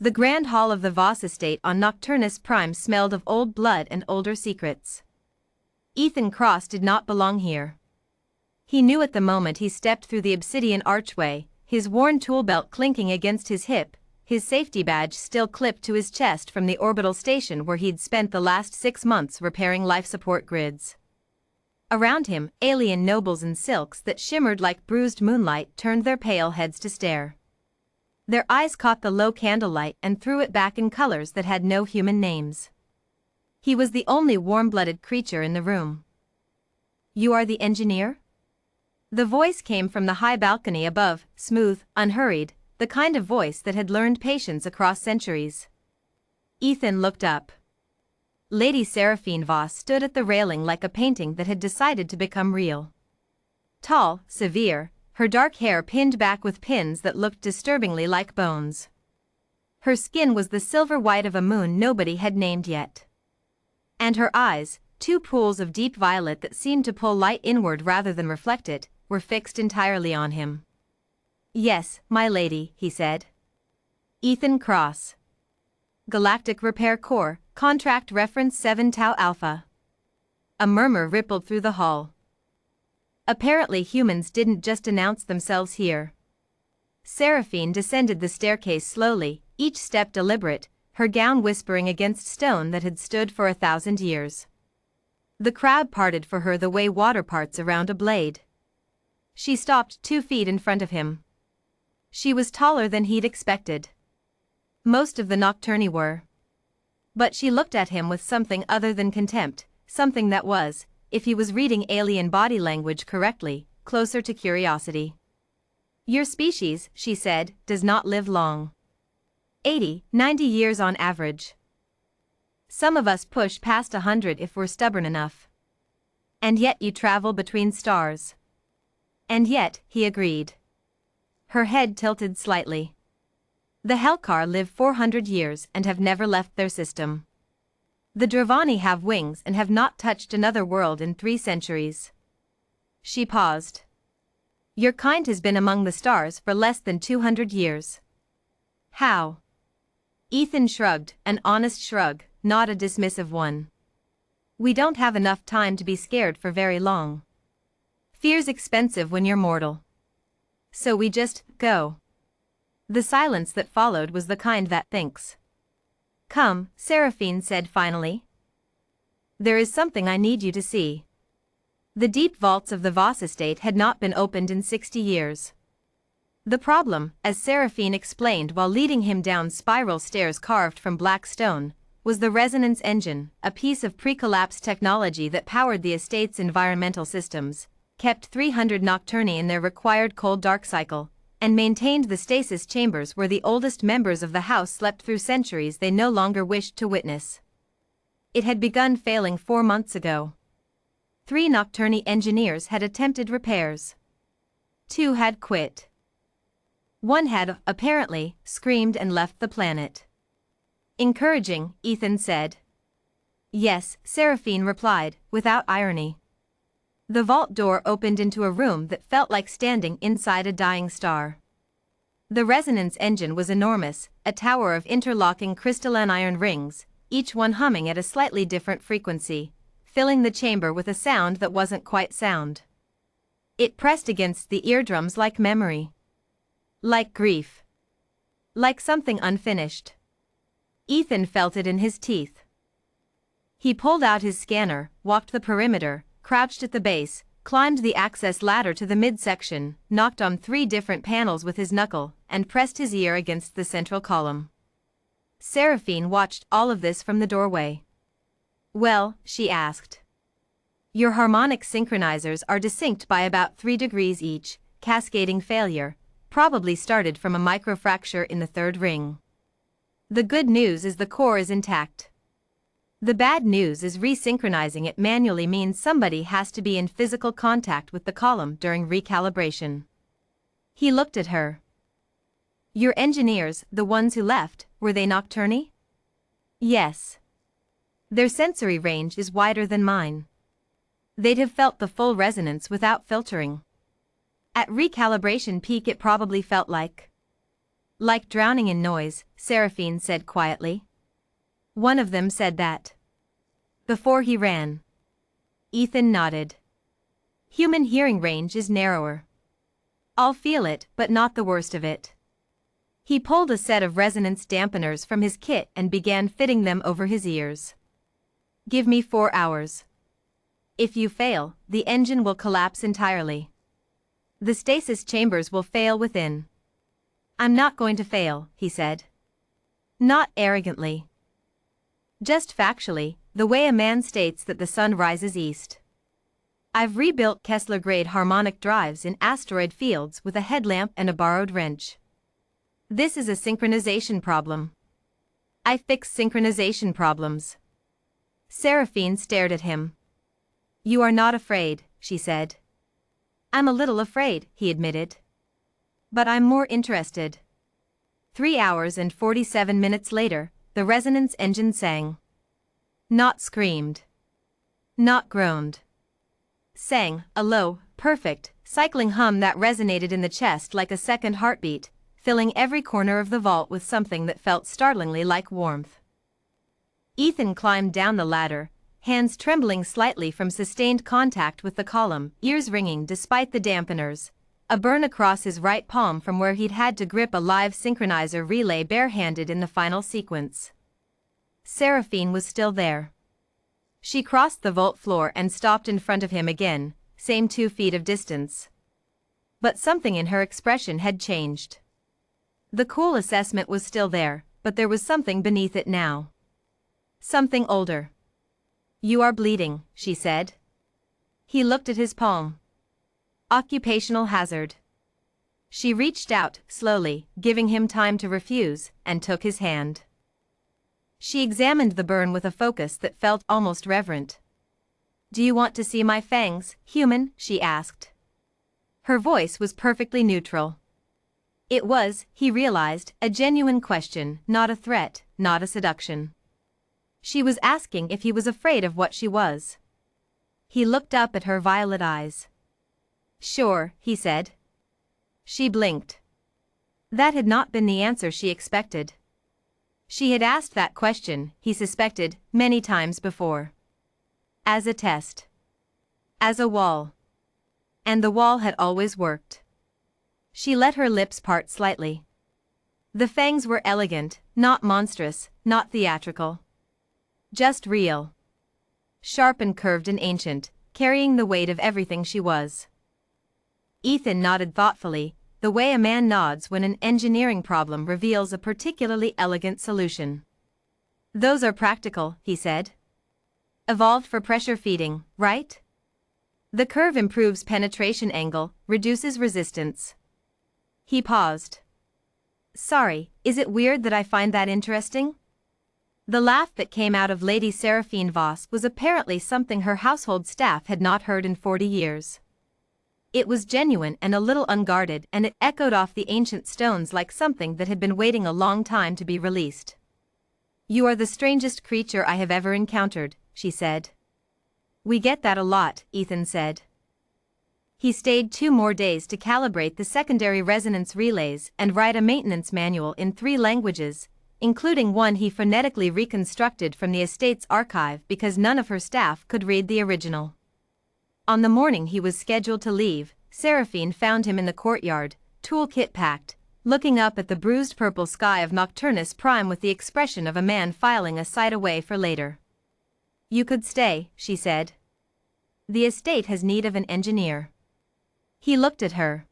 The grand hall of the Voss estate on Nocturnus Prime smelled of old blood and older secrets. Ethan Cross did not belong here. He knew at the moment he stepped through the obsidian archway, his worn tool belt clinking against his hip, his safety badge still clipped to his chest from the orbital station where he'd spent the last 6 months repairing life support grids. Around him, alien nobles in silks that shimmered like bruised moonlight turned their pale heads to stare. Their eyes caught the low candlelight and threw it back in colors that had no human names. He was the only warm-blooded creature in the room. "You are the engineer?" The voice came from the high balcony above, smooth, unhurried, the kind of voice that had learned patience across centuries. Ethan looked up. Lady Seraphine Voss stood at the railing like a painting that had decided to become real. Tall, severe, her dark hair pinned back with pins that looked disturbingly like bones. Her skin was the silver white of a moon nobody had named yet. And her eyes, 2 pools of deep violet that seemed to pull light inward rather than reflect it, were fixed entirely on him. "Yes, my lady," he said. "Ethan Cross. Galactic Repair Corps, Contract Reference 7 Tau Alpha." A murmur rippled through the hall. Apparently humans didn't just announce themselves here. Seraphine descended the staircase slowly, each step deliberate, her gown whispering against stone that had stood for 1,000 years. The crowd parted for her the way water parts around a blade. She stopped 2 feet in front of him. She was taller than he'd expected. Most of the Nocturni were. But she looked at him with something other than contempt, something that was, if he was reading alien body language correctly, closer to curiosity. "Your species," she said, "does not live long. 80, 90 years on average. Some of us push past 100 if we're stubborn enough. And yet you travel between stars." "And yet," he agreed. Her head tilted slightly. "The Helkar live 400 years and have never left their system. The Dravani have wings and have not touched another world in 3 centuries. She paused. "Your kind has been among the stars for less than 200 years. How?" Ethan shrugged, an honest shrug, not a dismissive one. "We don't have enough time to be scared for very long. Fear's expensive when you're mortal. So we just go." The silence that followed was the kind that thinks. "Come," Seraphine said finally. "There is something I need you to see." The deep vaults of the Voss estate had not been opened in 60 years. The problem, as Seraphine explained while leading him down spiral stairs carved from black stone, was the resonance engine, a piece of pre-collapse technology that powered the estate's environmental systems, kept 300 Nocturni in their required cold dark cycle, and maintained the stasis chambers where the oldest members of the house slept through centuries they no longer wished to witness. It had begun failing 4 months ago. 3 Nocturni engineers had attempted repairs. 2 had quit. 1 had, apparently, screamed and left the planet. "Encouraging," Ethan said. "Yes," Seraphine replied, without irony. The vault door opened into a room that felt like standing inside a dying star. The resonance engine was enormous, a tower of interlocking crystalline iron rings, each one humming at a slightly different frequency, filling the chamber with a sound that wasn't quite sound. It pressed against the eardrums like memory. Like grief. Like something unfinished. Ethan felt it in his teeth. He pulled out his scanner, walked the perimeter, crouched at the base, climbed the access ladder to the midsection, knocked on 3 different panels with his knuckle, and pressed his ear against the central column. Seraphine watched all of this from the doorway. "Well," she asked. "Your harmonic synchronizers are desync by about 3 degrees each, cascading failure, probably started from a microfracture in the 3rd ring. The good news is the core is intact. The bad news is resynchronizing it manually means somebody has to be in physical contact with the column during recalibration." He looked at her. "Your engineers, the ones who left, were they Nocturni?" "Yes. Their sensory range is wider than mine. They'd have felt the full resonance without filtering. At recalibration peak it probably felt like Like drowning in noise, Seraphine said quietly. One of them said that. Before he ran. Ethan nodded. Human hearing range is narrower. I'll feel it, but not the worst of it. He pulled a set of resonance dampeners from his kit and began fitting them over his ears. Give me 4 hours. If you fail, the engine will collapse entirely. The stasis chambers will fail within. I'm not going to fail, he said. Not arrogantly. Just factually, the way a man states that the sun rises east. I've rebuilt Kessler-grade harmonic drives in asteroid fields with a headlamp and a borrowed wrench. This is a synchronization problem. I fix synchronization problems. Seraphine stared at him. You are not afraid, she said. I'm a little afraid, he admitted. But I'm more interested. 3 hours and 47 minutes later, the resonance engine sang. Not screamed. Not groaned. Sang, a low, perfect, cycling hum that resonated in the chest like a second heartbeat, filling every corner of the vault with something that felt startlingly like warmth. Ethan climbed down the ladder, hands trembling slightly from sustained contact with the column, ears ringing despite the dampeners, a burn across his right palm from where he'd had to grip a live synchronizer relay barehanded in the final sequence. Seraphine was still there. She crossed the vault floor and stopped in front of him again, same 2 feet of distance. But something in her expression had changed. The cool assessment was still there, but there was something beneath it now. Something older. You are bleeding, she said. He looked at his palm. Occupational hazard. She reached out, slowly, giving him time to refuse, and took his hand. She examined the burn with a focus that felt almost reverent. Do you want to see my fangs, human? She asked. Her voice was perfectly neutral. It was, he realized, a genuine question, not a threat, not a seduction. She was asking if he was afraid of what she was. He looked up at her violet eyes. Sure, he said. She blinked. That had not been the answer she expected. She had asked that question, he suspected, many times before. As a test. As a wall. And the wall had always worked. She let her lips part slightly. The fangs were elegant, not monstrous, not theatrical. Just real. Sharp and curved and ancient, carrying the weight of everything she was. Ethan nodded thoughtfully, the way a man nods when an engineering problem reveals a particularly elegant solution. Those are practical, he said. Evolved for pressure feeding, right? The curve improves penetration angle, reduces resistance. He paused. Sorry, is it weird that I find that interesting? The laugh that came out of Lady Seraphine Voss was apparently something her household staff had not heard in 40 years. It was genuine and a little unguarded, and it echoed off the ancient stones like something that had been waiting a long time to be released. You are the strangest creature I have ever encountered, she said. We get that a lot, Ethan said. He stayed 2 more days to calibrate the secondary resonance relays and write a maintenance manual in 3 languages, including one he phonetically reconstructed from the estate's archive because none of her staff could read the original. On the morning he was scheduled to leave, Seraphine found him in the courtyard, toolkit packed, looking up at the bruised purple sky of Nocturnus Prime with the expression of a man filing a site away for later. You could stay, she said. The estate has need of an engineer. He looked at her.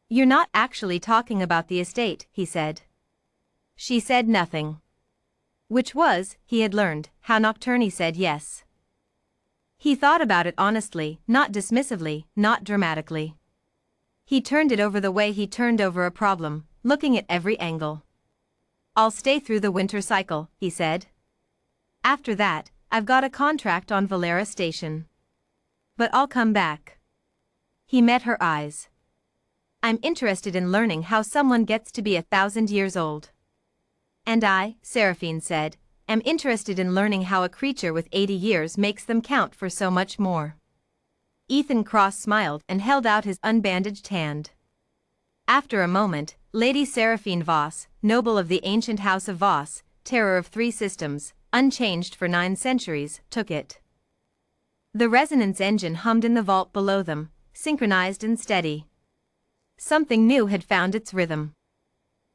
You're not actually talking about the estate, he said. She said nothing. Which was, he had learned, how Nocturne said yes. He thought about it honestly, not dismissively, not dramatically. He turned it over the way he turned over a problem, looking at every angle. I'll stay through the winter cycle, he said. After that, I've got a contract on Valera Station. But I'll come back. He met her eyes. I'm interested in learning how someone gets to be 1,000 years old. And I, Seraphine said, am interested in learning how a creature with 80 years makes them count for so much more. Ethan Cross smiled and held out his unbandaged hand. After a moment, Lady Seraphine Voss, noble of the ancient house of Voss, terror of 3 systems, unchanged for 9 centuries, took it. The resonance engine hummed in the vault below them, synchronized and steady. Something new had found its rhythm.